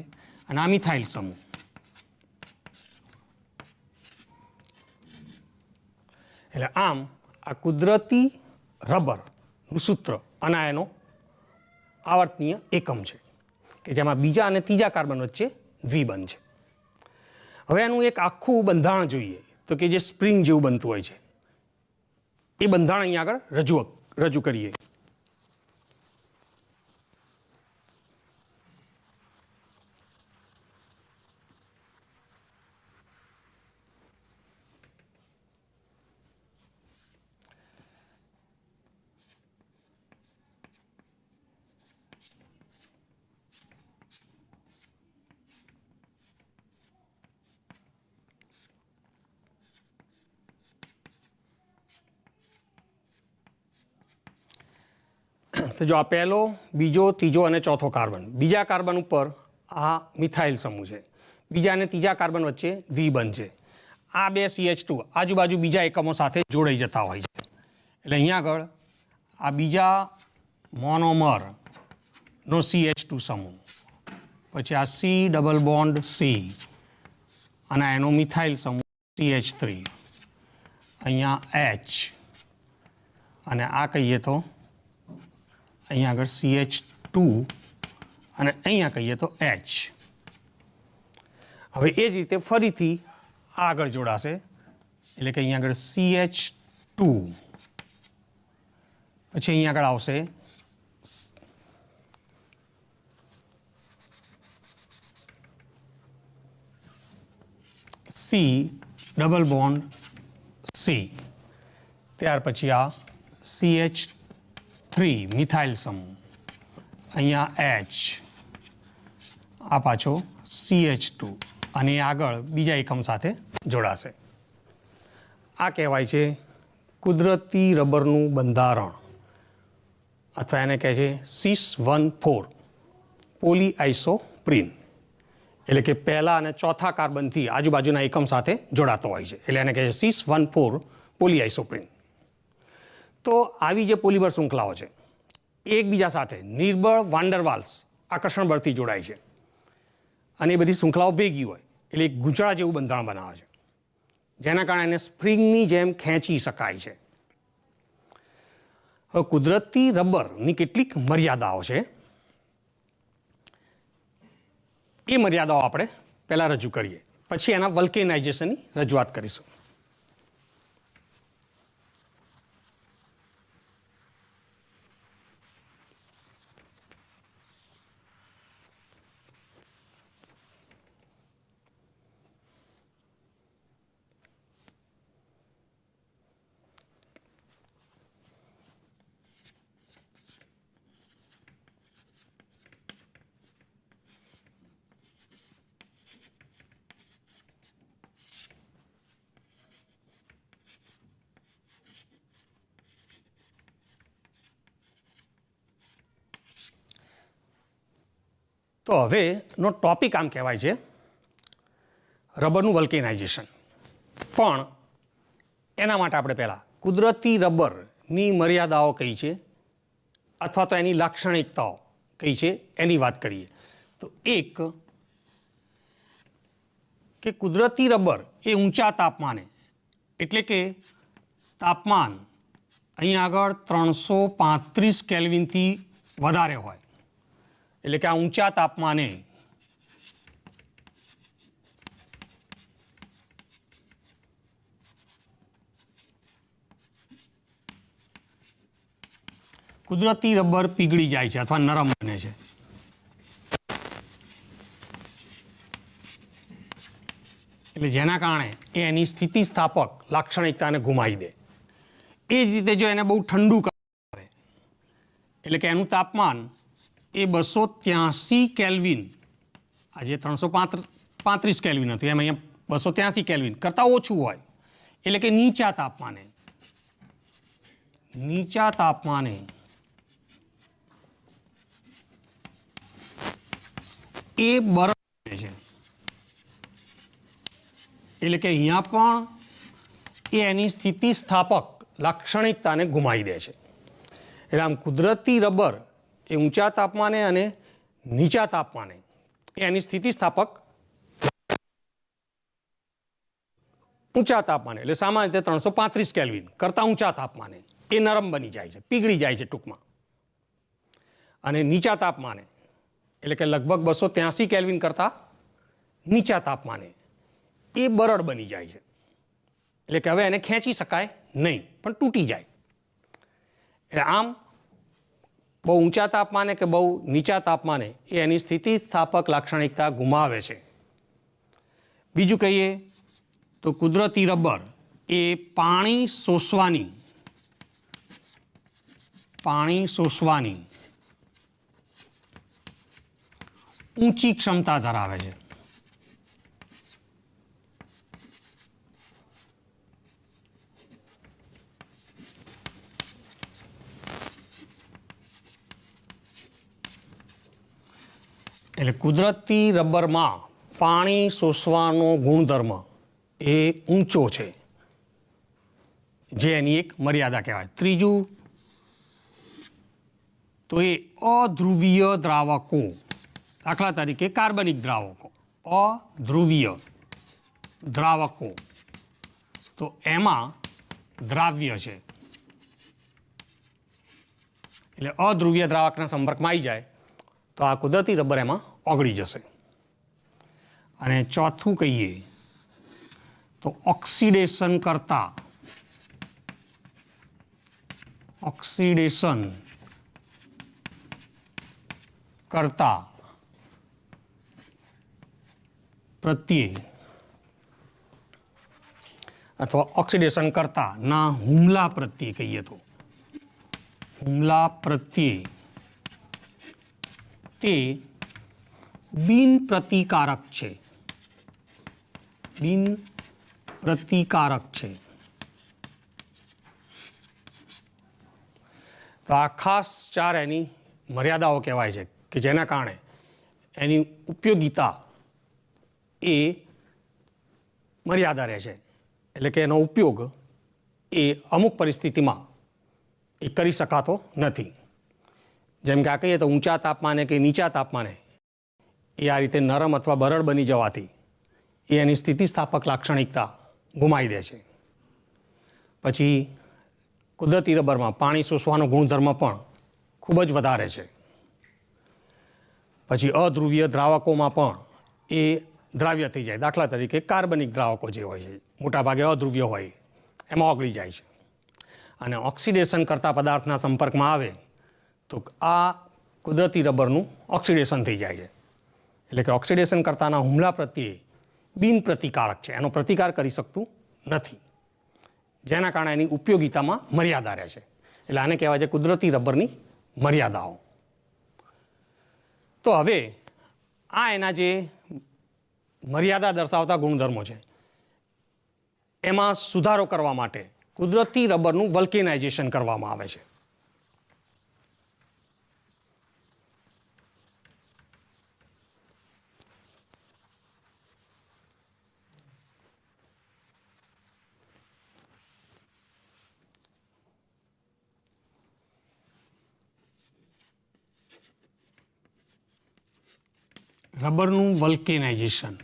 અને આ મિથાઇલ સમૂહ. એટલે આમ આ કુદરતી રબરનું સૂત્ર અનાયનો આવર્તનીય એકમ છે કે જેમાં બીજા અને ત્રીજા કાર્બન વચ્ચે દ્વિબંધ છે. હવે એનું એક આખું બંધારણ જોઈએ તો કે જે સ્પ્રિંગ જેવું બનતું હોય છે એ બંધારણ અહીંયા આગળ રજૂ કરીએ. તો જો આ પહેલો, બીજો, ત્રીજો અને ચોથો કાર્બન, બીજા કાર્બન ઉપર આ મિથાઇલ સમૂહ છે, બીજા અને ત્રીજા કાર્બન વચ્ચે દ્વિબંધ છે. આ બે CH2 આજુબાજુ બીજા એકમો સાથે જોડાઈ જતા હોય છે. એટલે અહીંયા આગળ આ બીજા મોનોમરનો CH2 સમૂહ, પછી આ C ડબલ બોન્ડ C અને એનો મિથાઇલ સમૂહ CH3, અહીંયા H અને આ કહીએ તો અહીંયા આગળ CH2 અને અહીંયા કહીએ તો H. હવે એ જ રીતે ફરીથી આગળ જોડાશે એટલે કે અહીંયા આગળ CH2, પછી અહીંયા આગળ આવશે C ડબલ બોન્ડ C, ત્યાર પછી આ CH3 મિથાઇલ સમૂહ, અહીંયા H, આ પાછો CH2 અને આગળ બીજા એકમ સાથે જોડાશે. આ કહેવાય છે કુદરતી રબરનું બંધારણ અથવા એને કહે છે CIS-1,4 પોલીઆઇસોપ્રીન. એટલે કે પહેલા અને ચોથા કાર્બનથી આજુબાજુના એકમ સાથે જોડાતો હોય છે એટલે એને કહે છે CIS-1,4 પોલીઆઇસોપ્રીન. તો આવી જે પોલિમર શૃંખલાઓ છે એ એકબીજા સાથે નિર્બળ વાન્ડરવાલ્સ આકર્ષણ બળથી જોડાય છે અને એ બધી શૃંખલાઓ ભેગી હોય એટલે એક ગૂંચળા જેવું બંધારણ બનાવે છે જેના કારણે એને સ્પ્રિંગની જેમ ખેંચી શકાય છે. હવે કુદરતી રબરની કેટલીક મર્યાદાઓ છે એ મર્યાદાઓ આપણે પહેલાં રજૂ કરીએ, પછી એના વલ્કેનાઇઝેશનની રજૂઆત કરીશું. તો હવેનો ટોપિક આમ કહેવાય છે રબરનું વલ્કેનાઇઝેશન. પણ એના માટે આપણે પહેલાં કુદરતી રબરની મર્યાદાઓ કઈ છે અથવા તો એની લાક્ષણિકતાઓ કઈ છે એની વાત કરીએ. તો એક કે કુદરતી રબર એ ઊંચા તાપમાને એટલે કે તાપમાન અહીં આગળ 335 કેલ્વિનથી વધારે હોય, એટલે કે આ ઊંચા તાપમાને કુદરતી રબર પીગળી જાય છે અથવા નરમ બને છે. એટલે જેના કારણે એ એની સ્થિતિસ્થાપક લાક્ષણિકતાને ગુમાવી દે. એ જ રીતે જો એને બહુ ઠંડુ કરવામાં આવે એટલે કે એનું તાપમાન એ 283 કેલ્વિન, આજે 335 કેલ્વિન હતું એમ અહીંયા 283 કેલ્વિન કરતાં ઓછું હોય, એટલે કે નીચા તાપમાને એ બરફ બને છે. એટલે કે અહીંયા પણ એ એની સ્થિતિસ્થાપક લાક્ષણિકતાને ગુમાવી દે છે. એટલે આમ કુદરતી રબર એ ઊંચા તાપમાને અને નીચા તાપમાને એ એની સ્થિતિસ્થાપક ઊંચા તાપમાને એટલે સામાન્ય રીતે 335 કેલ્વિન કરતાં ઊંચા તાપમાને એ નરમ બની જાય છે, પીગળી જાય છે ટૂંકમાં. અને નીચા તાપમાને એટલે કે લગભગ 283 કેલ્વિન કરતાં નીચા તાપમાને એ બરડ બની જાય છે. એટલે કે હવે એને ખેંચી શકાય નહીં, પણ તૂટી જાય. એટલે આમ બહુ ઊંચા તાપમાને કે બહુ નીચા તાપમાને એ એની સ્થિતિસ્થાપક લાક્ષણિકતા ગુમાવે છે. બીજું કહીએ તો કુદરતી રબર એ પાણી શોષવાની ઊંચી ક્ષમતા ધરાવે છે. એટલે કુદરતી રબરમાં પાણી શોષવાનો ગુણધર્મ એ ઊંચો છે, જે એની એક મર્યાદા કહેવાય. ત્રીજું તો એ અધ્રુવીય દ્રાવકો, દાખલા તરીકે કાર્બનિક દ્રાવકો, અધ્રુવીય દ્રાવકો, તો એમાં દ્રાવ્ય છે. એટલે અધ્રુવીય દ્રાવકના સંપર્કમાં આવી જાય તો આ કુદરતી રબર એમાં ઓગળી જશે. અને ચોથું કહીએ તો ઓક્સિડેશન કરતા પ્રત્યે અથવા ઓક્સિડેશન કરતા ના હુમલા પ્રત્યે કહીએ તો હુમલા પ્રત્યે તે બિનપ્રતિકારક છે. તો આ ખાસ 4 એની મર્યાદાઓ કહેવાય છે કે જેના કારણે એની ઉપયોગિતા એ મર્યાદા રહે છે. એટલે કે એનો ઉપયોગ એ અમુક પરિસ્થિતિમાં એ કરી શકાતો નથી. જેમ કે આ કહીએ તો ઊંચા તાપમાને કે નીચા તાપમાને એ આ રીતે નરમ અથવા બરડ બની જવાથી એ એની સ્થિતિસ્થાપક લાક્ષણિકતા ગુમાવી દે છે. પછી કુદરતી રબરમાં પાણી શોષવાનો ગુણધર્મ પણ ખૂબ જ વધારે છે. પછી અધ્રુવીય દ્રાવકોમાં પણ એ દ્રાવ્ય થઈ જાય. દાખલા તરીકે કાર્બનિક દ્રાવકો જે હોય છે મોટાભાગે અધ્રુવ્ય હોય, એમાં ઓગળી જાય છે. અને ઓક્સિડેશન કરતા પદાર્થના સંપર્કમાં આવે તો આ કુદરતી રબરનું ઓક્સિડેશન થઈ જાય છે. એટલે કે ઓક્સિડેશન કરતાના હુમલા પ્રત્યે બિનપ્રતિકારક છે, એનો પ્રતિકાર કરી શકતું નથી, જેના કારણે એની ઉપયોગિતામાં મર્યાદા રહે છે. એટલે આને કહેવાય છે કુદરતી રબરની મર્યાદાઓ. તો હવે આ એના જે મર્યાદા દર્શાવતા ગુણધર્મો છે એમાં સુધારો કરવા માટે કુદરતી રબરનું વલ્કેનાઇઝેશન કરવામાં આવે છે. રબરનું વલ્કેનાઇઝેશન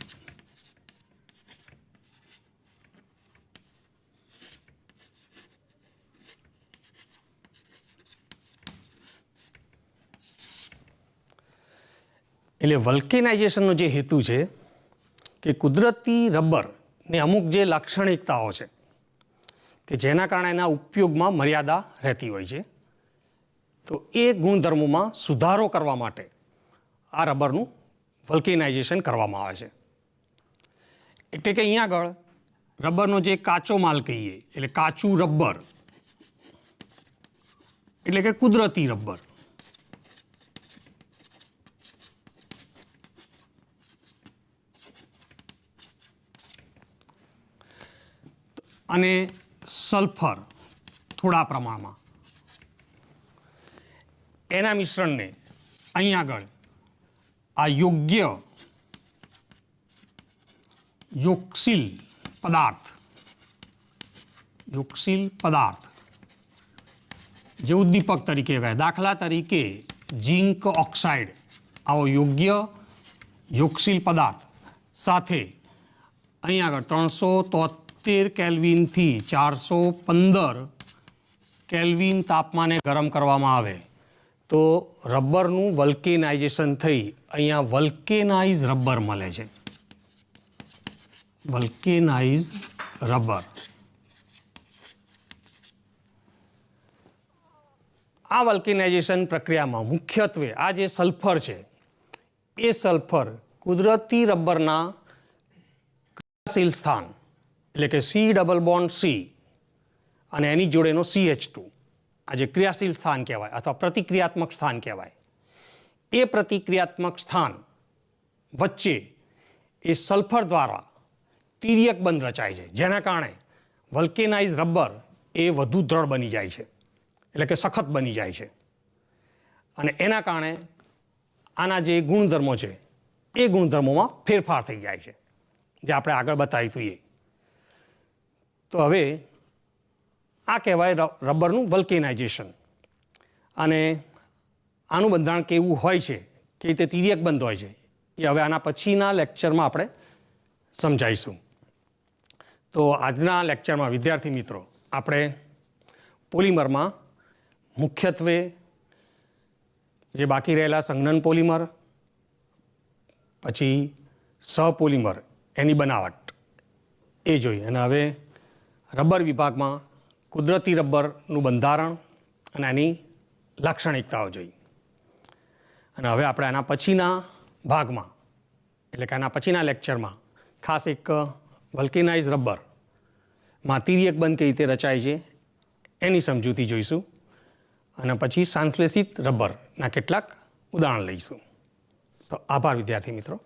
એટલે વલ્કેનાઇઝેશનનો જે હેતુ છે કે કુદરતી રબરને અમુક જે લાક્ષણિકતાઓ છે કે જેના કારણે એના ઉપયોગમાં મર્યાદા રહેતી હોય છે, તો એ ગુણધર્મોમાં સુધારો કરવા માટે આ રબરનું વલ્કેનાઇઝેશન કરવામાં આવે છે. એટલે કે અહીંયા આગળ રબરનો જે કાચો માલ કહીએ એટલે કાચું રબર એટલે કે કુદરતી રબર, અને સલ્ફર થોડા પ્રમાણમાં એના મિશ્રણને અહીં આગળ આ યોગ્ય યોક્સિલ પદાર્થ જે ઉદ્દીપક તરીકે કહેવાય, દાખલા તરીકે ઝીંક ઓક્સાઇડ, આવો યોગ્ય યોક્સિલ પદાર્થ સાથે અહીં આગળ 373 કેલ્વિનથી 415 કેલ્વિન તાપમાને ગરમ કરવામાં આવે તો રબરનું વલ્કેનાઇઝેશન થઈ અહીંયા વલ્કેનાઇઝ રબર મળે છે. વલ્કેનાઇઝ રબર. આ વલ્કેનાઇઝેશન પ્રક્રિયામાં મુખ્યત્વે આ જે સલ્ફર છે એ સલ્ફર કુદરતી રબરના ક્રિયાશીલ સ્થાન એટલે કે C++ અને એની જોડેનો CH2, આ જે ક્રિયાશીલ સ્થાન કહેવાય અથવા પ્રતિક્રિયાત્મક સ્થાન કહેવાય, એ પ્રતિક્રિયાત્મક સ્થાન વચ્ચે એ સલ્ફર દ્વારા તિર્યક બંધ રચાય છે, જેના કારણે વલ્કેનાઇઝ રબર એ વધુ દ્રઢ બની જાય છે, એટલે કે સખત બની જાય છે. અને એના કારણે આના જે ગુણધર્મો છે એ ગુણધર્મોમાં ફેરફાર થઈ જાય છે, જે આપણે આગળ બતાવ્યું એ. તો હવે આ કહેવાય રબરનું વલ્કેનાઇઝેશન. અને આનું બંધારણ કેવું હોય છે, કે રીતે તિર્યક બંધ હોય છે, એ હવે આના પછીના લેક્ચરમાં આપણે સમજાવીશું. તો આજના લેક્ચરમાં વિદ્યાર્થી મિત્રો આપણે પોલિમરમાં મુખ્યત્વે જે બાકી રહેલા સંઘનન પોલિમર, પછી સહપોલિમર એની બનાવટ એ જોઈએ, અને હવે રબર વિભાગમાં કુદરતી રબરનું બંધારણ અને એની લાક્ષણિકતાઓ જોઈ. અને હવે આપણે આના પછીના ભાગમાં એટલે કે આના પછીના લેક્ચરમાં ખાસ એક વલ્કેનાઇઝ રબરમાં તિર્યક બંધ કઈ રીતે રચાય છે એની સમજૂતી જોઈશું, અને પછી સંશ્લેષિત રબરના કેટલાક ઉદાહરણ લઈશું. તો આભાર વિદ્યાર્થી મિત્રો.